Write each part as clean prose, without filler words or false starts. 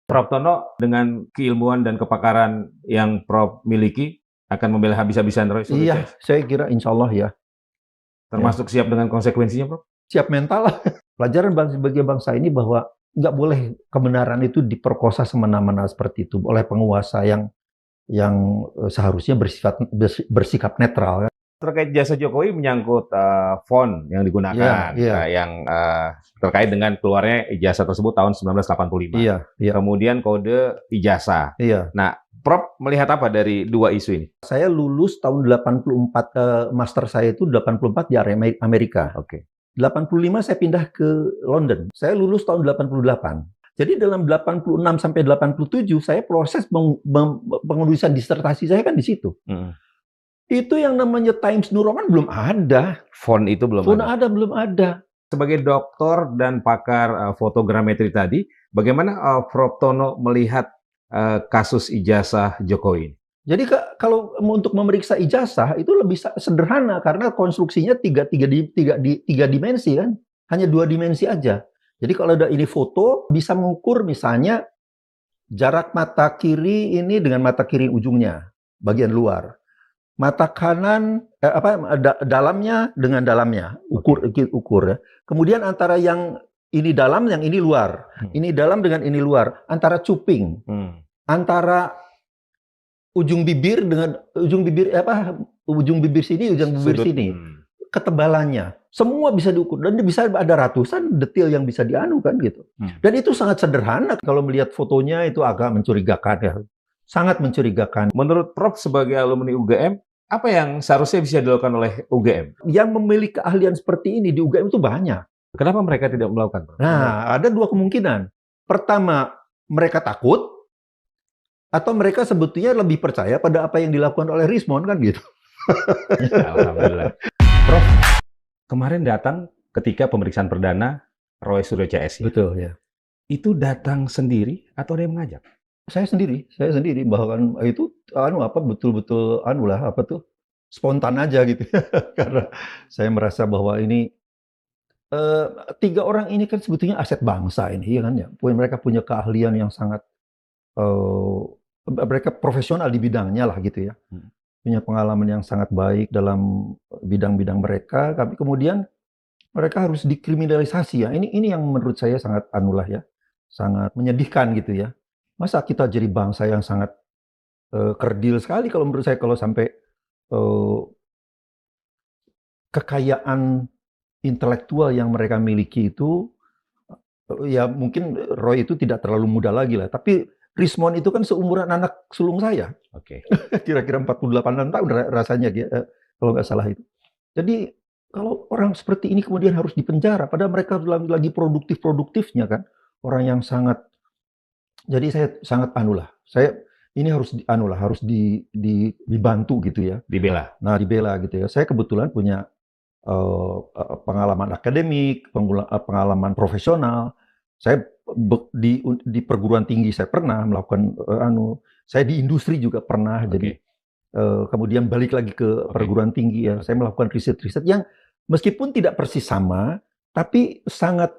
Prof. Tono dengan keilmuan dan kepakaran yang Prof. miliki akan membela habis-habisan Roy Suryo Iya, CS? saya kira insya Allah ya. Termasuk siap dengan konsekuensinya, Prof? Siap mental. Pelajaran bagi bangsa ini bahwa nggak boleh kebenaran itu diperkosa semena-mena seperti itu oleh penguasa yang seharusnya bersikap netral. Terkait jasa Jokowi menyangkut font yang digunakan, yang terkait dengan keluarnya ijazah tersebut tahun 1985. Iya. Kemudian kode ijazah. Iya. Nah, Prof melihat apa dari dua isu ini? Saya lulus tahun 84, master saya itu 84 di Amerika. Oke. 85 saya pindah ke London. Saya lulus tahun 88. Jadi dalam 86 sampai 87 saya proses penulisan disertasi saya kan di situ. Itu yang namanya Times New Roman belum ada. Font itu belum ada. Sebagai doktor dan pakar fotogrametri tadi, bagaimana Prof. Tono melihat kasus ijazah Jokowi? Jadi kalau untuk memeriksa ijazah itu lebih sederhana karena konstruksinya tiga dimensi kan, hanya 2 dimensi aja. Jadi kalau ada ini foto bisa mengukur misalnya jarak mata kiri ini dengan mata kiri ujungnya bagian luar, mata kanan dalamnya dengan dalamnya ukur ya. Kemudian antara yang ini dalam yang ini luar, ini dalam dengan ini luar, antara cuping, antara ujung bibir dengan ujung bibir sini, ujung bibir sini, ketebalannya, semua bisa diukur dan bisa ada ratusan detail yang bisa dianukan gitu. Dan itu sangat sederhana kalau melihat fotonya itu agak mencurigakan ya, sangat mencurigakan. Menurut Prof sebagai alumni UGM, apa yang seharusnya bisa dilakukan oleh UGM? Yang memiliki keahlian seperti ini di UGM itu banyak. Kenapa mereka tidak melakukan? Nah, ada 2 kemungkinan. Pertama, mereka takut, atau mereka sebetulnya lebih percaya pada apa yang dilakukan oleh Rismon kan gitu. Alhamdulillah. Prof, kemarin datang ketika pemeriksaan perdana Roy Suryo CS. Betul ya. Itu datang sendiri atau ada yang mengajak? Saya sendiri, bahkan itu betul-betul spontan aja gitu. Karena saya merasa bahwa ini 3 orang ini kan sebetulnya aset bangsa ini, ya kan ya. Mereka punya keahlian yang sangat mereka profesional di bidangnya lah gitu ya. Punya pengalaman yang sangat baik dalam bidang-bidang mereka, tapi kemudian mereka harus dikriminalisasi ya. Ini yang menurut saya sangat sangat menyedihkan gitu ya. Masa kita jadi bangsa yang sangat kerdil sekali kalau menurut saya kalau sampai kekayaan intelektual yang mereka miliki itu ya mungkin Roy itu tidak terlalu muda lagi lah, tapi Rismon itu kan seumuran anak sulung saya. Oke. Kira-kira 48 tahun rasanya kalau nggak salah itu. Jadi kalau orang seperti ini kemudian harus dipenjara, padahal mereka lagi produktifnya kan, orang yang sangat. Jadi saya sangat saya ini harus dibantu gitu ya. Dibela. Nah dibela gitu ya. Saya kebetulan punya pengalaman akademik, pengalaman profesional. Saya di perguruan tinggi saya pernah melakukan saya di industri juga pernah. Jadi kemudian balik lagi ke perguruan tinggi ya. Saya melakukan riset yang meskipun tidak persis sama, tapi sangat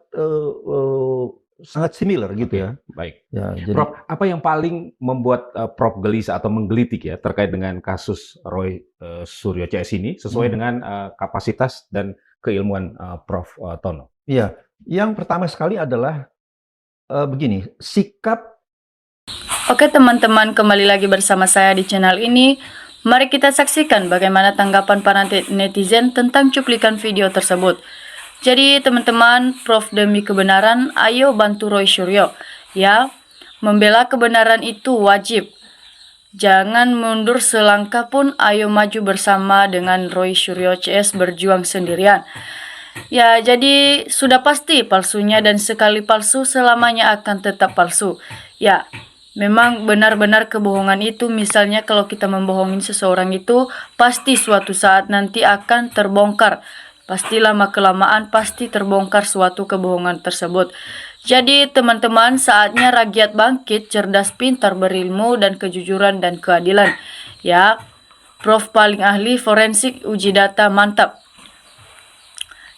similar gitu ya. Baik. Ya, jadi, Prof, apa yang paling membuat Prof gelisah atau menggelitik ya terkait dengan kasus Roy Suryo CS ini sesuai dengan kapasitas dan keilmuan Prof Tono? Iya, yang pertama sekali adalah begini, sikap. Oke teman-teman, kembali lagi bersama saya di channel ini. Mari kita saksikan bagaimana tanggapan para netizen tentang cuplikan video tersebut. Jadi teman-teman, Prof demi kebenaran, ayo bantu Roy Suryo. Ya, membela kebenaran itu wajib. Jangan mundur selangkah pun, ayo maju bersama dengan Roy Suryo CS berjuang sendirian. Ya, jadi sudah pasti palsunya dan sekali palsu selamanya akan tetap palsu. Ya, memang benar-benar kebohongan itu, misalnya kalau kita membohongin seseorang itu, pasti suatu saat nanti akan terbongkar. Pasti lama-kelamaan pasti terbongkar suatu kebohongan tersebut. Jadi teman-teman, saatnya rakyat bangkit, cerdas, pintar, berilmu, dan kejujuran dan keadilan. Ya, Prof paling ahli forensik, uji data, mantap.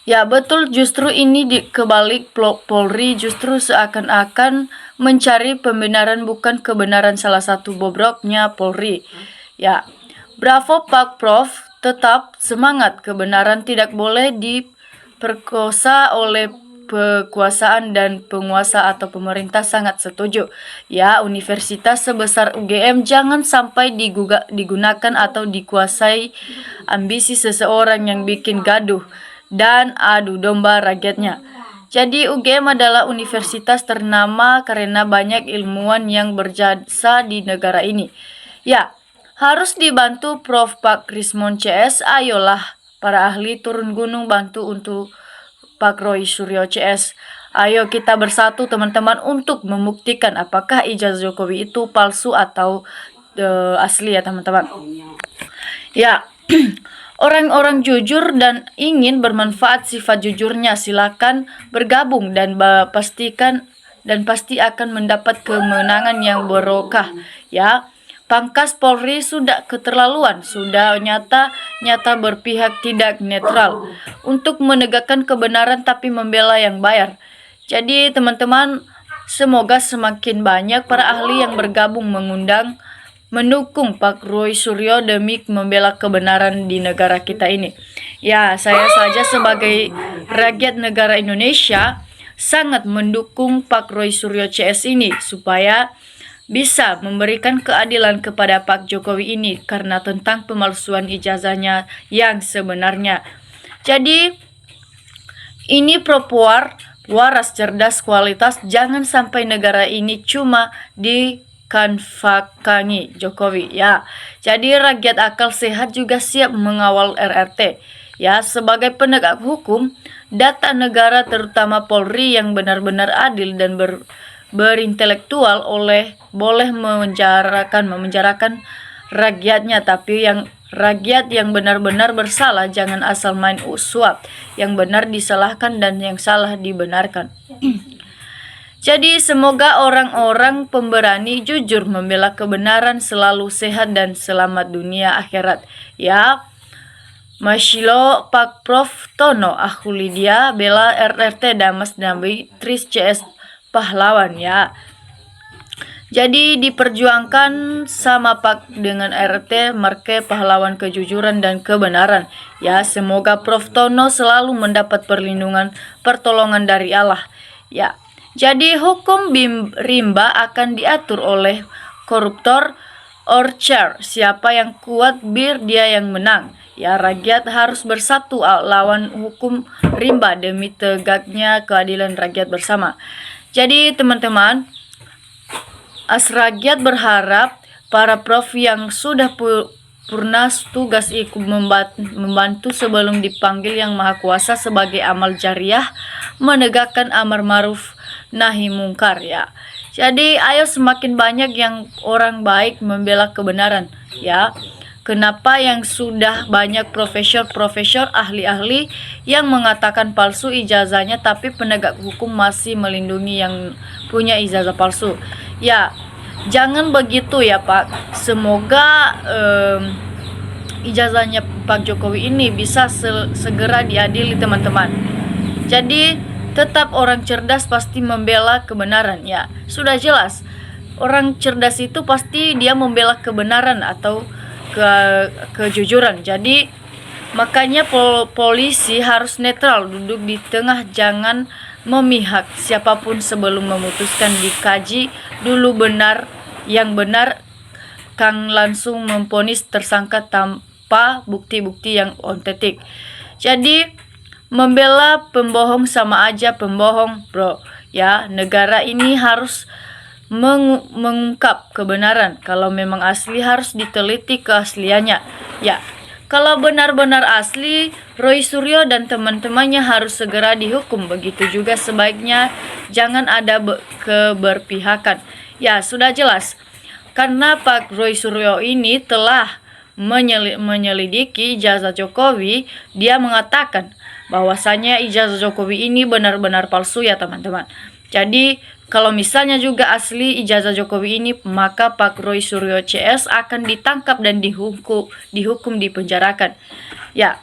Ya betul, justru ini kebalik Polri justru seakan-akan mencari pembenaran bukan kebenaran salah satu bobroknya Polri. Ya, bravo Pak Prof, tetap semangat, kebenaran tidak boleh diperkosa oleh kekuasaan dan penguasa atau pemerintah. Sangat setuju. Ya, universitas sebesar UGM jangan sampai digunakan atau dikuasai ambisi seseorang yang bikin gaduh dan adu domba rakyatnya. Jadi UGM adalah universitas ternama karena banyak ilmuwan yang berjasa di negara ini. Ya, harus dibantu Prof. Pak Rismon CS. Ayolah para ahli turun gunung bantu untuk Pak Roy Suryo CS. Ayo kita bersatu teman-teman untuk membuktikan apakah ijazah Jokowi itu palsu atau asli ya teman-teman. Ya, orang-orang jujur dan ingin bermanfaat sifat jujurnya silakan bergabung dan pasti akan mendapat kemenangan yang barokah. Ya, pangkas Polri sudah keterlaluan, sudah nyata berpihak tidak netral untuk menegakkan kebenaran tapi membela yang bayar. Jadi teman-teman, semoga semakin banyak para ahli yang bergabung mendukung Pak Roy Suryo demi membela kebenaran di negara kita ini. Ya, saya saja sebagai rakyat negara Indonesia sangat mendukung Pak Roy Suryo CS ini supaya bisa memberikan keadilan kepada Pak Jokowi ini karena tentang pemalsuan ijazahnya yang sebenarnya. Jadi ini perempuan waras, cerdas, kualitas. Jangan sampai negara ini cuma dikanfakangi Jokowi ya. Jadi rakyat akal sehat juga siap mengawal RRT. Ya, sebagai penegak hukum, data negara terutama Polri yang benar-benar adil dan berintelektual boleh memenjarakan rakyatnya, tapi yang rakyat yang benar-benar bersalah jangan asal main suap, yang benar disalahkan dan yang salah dibenarkan. Jadi semoga orang-orang pemberani jujur membela kebenaran selalu sehat dan selamat dunia akhirat. Ya, Masyilo Pak Prof Tono Aku Lydia bela RRT Damas Nabi Tris CS pahlawan ya. Jadi diperjuangkan sama Pak dengan RT Marke pahlawan kejujuran dan kebenaran. Ya, semoga Prof Tono selalu mendapat pertolongan dari Allah. Ya. Jadi hukum rimba akan diatur oleh koruptor or chair. Siapa yang kuat bir dia yang menang. Ya, rakyat harus bersatu lawan hukum rimba demi tegaknya keadilan rakyat bersama. Jadi teman-teman, rakyat berharap para prof yang sudah purna tugas ikut membantu sebelum dipanggil Yang Maha Kuasa sebagai amal jariah menegakkan amar ma'ruf nahi mungkar ya. Jadi ayo semakin banyak yang orang baik membela kebenaran ya. Kenapa yang sudah banyak profesor ahli-ahli yang mengatakan palsu ijazahnya tapi penegak hukum masih melindungi yang punya ijazah palsu. Ya, jangan begitu ya Pak. Semoga ijazahnya Pak Jokowi ini bisa segera diadili teman-teman. Jadi tetap orang cerdas pasti membela kebenaran ya. Sudah jelas orang cerdas itu pasti dia membela kebenaran atau kejujuran. Jadi makanya polisi harus netral, duduk di tengah, jangan memihak siapapun sebelum memutuskan. Dikaji dulu yang benar Kang langsung memvonis tersangka tanpa bukti-bukti yang otentik. Jadi membela pembohong sama aja pembohong bro ya. Negara ini harus mengungkap kebenaran. Kalau memang asli harus diteliti keasliannya ya. Kalau benar-benar asli, Roy Suryo dan teman-temannya harus segera dihukum. Begitu juga sebaiknya jangan ada keberpihakan ya. Sudah jelas karena Pak Roy Suryo ini telah menyelidiki ijazah Jokowi. Dia mengatakan bahwasanya ijazah Jokowi ini benar-benar palsu ya teman-teman. Jadi kalau misalnya juga asli ijazah Jokowi ini, maka Pak Roy Suryo CS akan ditangkap dan dihukum dipenjarakan. Ya.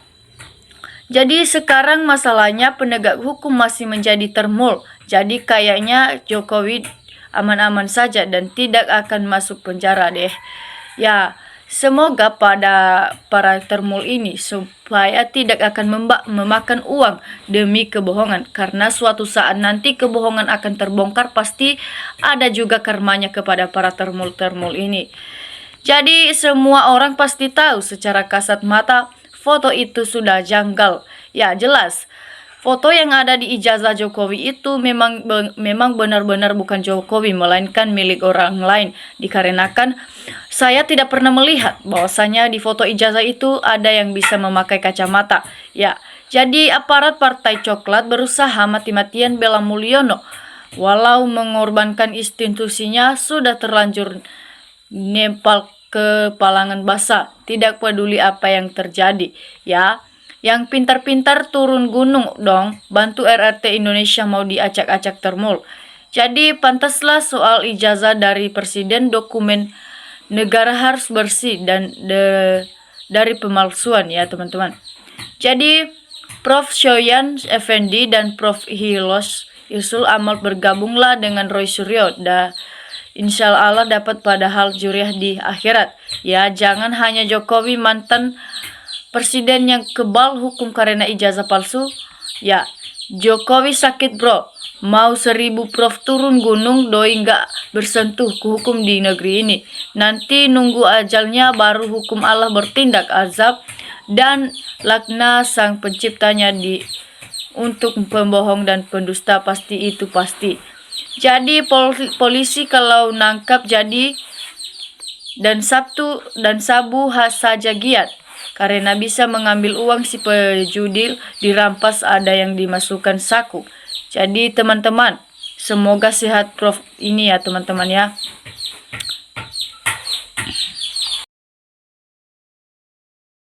Jadi sekarang masalahnya penegak hukum masih menjadi termul. Jadi kayaknya Jokowi aman-aman saja dan tidak akan masuk penjara deh. Ya, semoga pada para termul ini supaya tidak akan memakan uang demi kebohongan, karena suatu saat nanti kebohongan akan terbongkar, pasti ada juga karmanya kepada para termul-termul ini. Jadi semua orang pasti tahu secara kasat mata foto itu sudah janggal. Ya jelas, foto yang ada di ijazah Jokowi itu memang benar-benar bukan Jokowi, melainkan milik orang lain. Dikarenakan saya tidak pernah melihat bahwasanya di foto ijazah itu ada yang bisa memakai kacamata. Ya, jadi aparat Partai Coklat berusaha mati-matian bela Mulyono, walau mengorbankan institusinya sudah terlanjur nempel ke palangan basah, tidak peduli apa yang terjadi. Ya, yang pintar-pintar turun gunung dong, bantu RRT Indonesia mau diacak-acak termul. Jadi pantaslah soal ijazah dari presiden, dokumen negara harus bersih dan dari pemalsuan ya teman-teman. Jadi Prof. Syoyan Effendi dan Prof. Hilos Yusul Amal bergabunglah dengan Roy Suryo. Insya Allah dapat padahal juriah di akhirat. Ya, jangan hanya Jokowi mantan presiden yang kebal hukum karena ijazah palsu. Ya, Jokowi sakit bro. Mau 1000 prof turun gunung doi nggak bersentuh ke hukum di negeri ini. Nanti nunggu ajalnya baru hukum Allah bertindak, azab dan laknat sang penciptanya untuk pembohong dan pendusta, pasti itu pasti. Jadi polisi kalau nangkap jadi dan sabu saja giat, karena bisa mengambil uang si pejudil, dirampas, ada yang dimasukkan saku. Jadi teman-teman, semoga sehat Prof ini ya teman-teman ya.